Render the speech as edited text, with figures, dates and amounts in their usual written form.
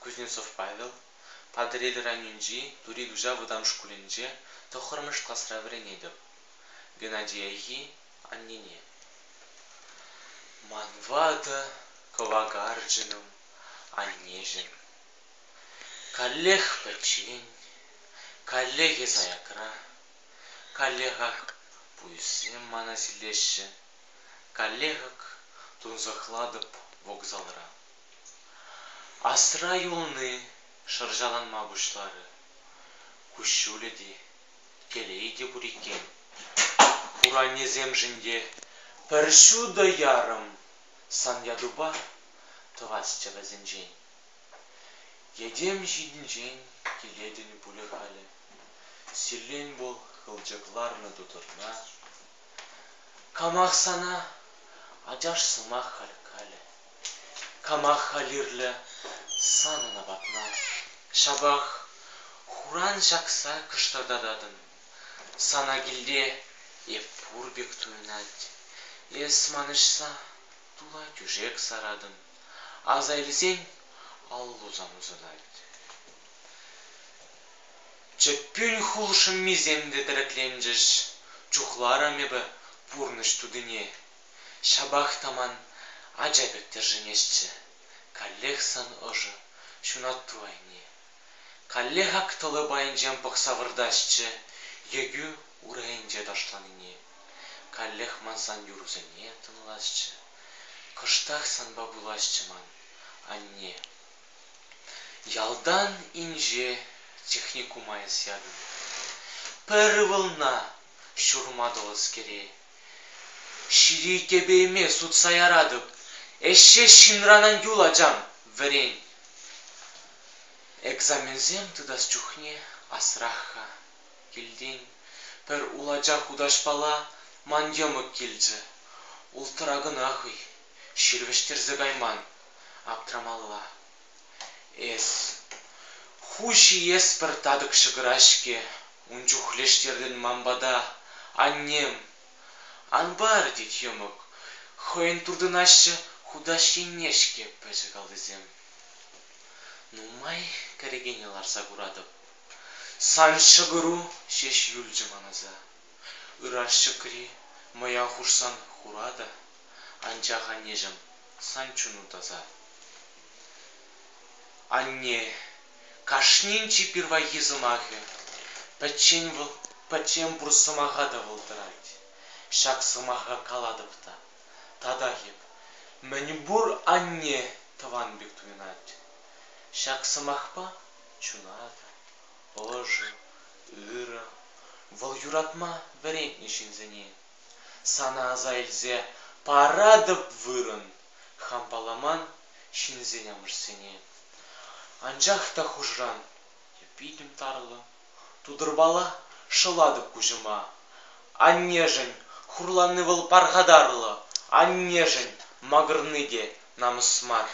Кузнецов Павел, Падрель Ранюнджи, Туридужа Выдам Шкулинже, Тохормыш Класравренедов, Геннадий Айги, Аннине. Манвада Ковагарджином, Аннежин. Коллег печень, коллеги заякра, коллега пуйсем манасилеше, коллегак тунзахладып вокзалра. Асра юлны шаржаланма бушлары, кущуледи, келейде бурикен, Уране земжинде, першуда ярым, сан ядуба, тывасча вазенжень. Едем жидінжен келедіні бұлығалі, силен бол қылжықларны дұдырна. Камақ сана ажаш сымақ халікалі, камақ халирлі санына батна. Шабақ хуран жақса кыштардададын, сана келде еппур бек туынад. Ес манышса тула күжек сарадын, азайлысен Аллузан узанайт. Чеппюн хулшым миземде тірекленджіш, чухларами бы пурныш тудыне. Шабах таман ажабектер женешчі, коллег сан ожы шунат туайне. Коллег актылы байынжен пықсавырдашчы, егю урайынже дашланыне. Коллег мансан юрузыне тынылашчы, кыштах сан бабулашчы ман, анне. Ялдан инже техникумай сяду. Первылна шурмадылыз кере. Шири кебейме суд саярадып, эшше шинранан юлажам верен. Экзамензем тыдас чухне асраха келден. Пер улажах удашпала маньемык келджі. Ултырагын ахый, ширвештерзі гайман, аптрамалла. Эс. Хуши ес бір тадық шығырашке, унчухлештерден мамбада, аннем. Анбар дит емік, хойын турдын ашы худашинешке пәжігалдызем. Нумай кәрегенелар сағурадып. Сан шығыру шеш юлжы маназа. Ырашы кри, моя хушсан хурада, анчаға нежім, сан чуну таза. Анне, кашнинчи первоизымахе, пачем бурсымаға да волдырайд. Шак сымаға каладыпта, тадахеп, мәні бур анне таван бек туйнайд. Шак сымақпа чунада, ожы, ыры, вол юратма верентні шинзене. Сана азайлзе парадып вырын, хампаламан шинзене мұрсене. Анжақта хужран, епидім тарлы, тудырбала шыладып күжіма. Аннежін, хурланны выл парғадарлы, аннежін, мағырны де намысмар.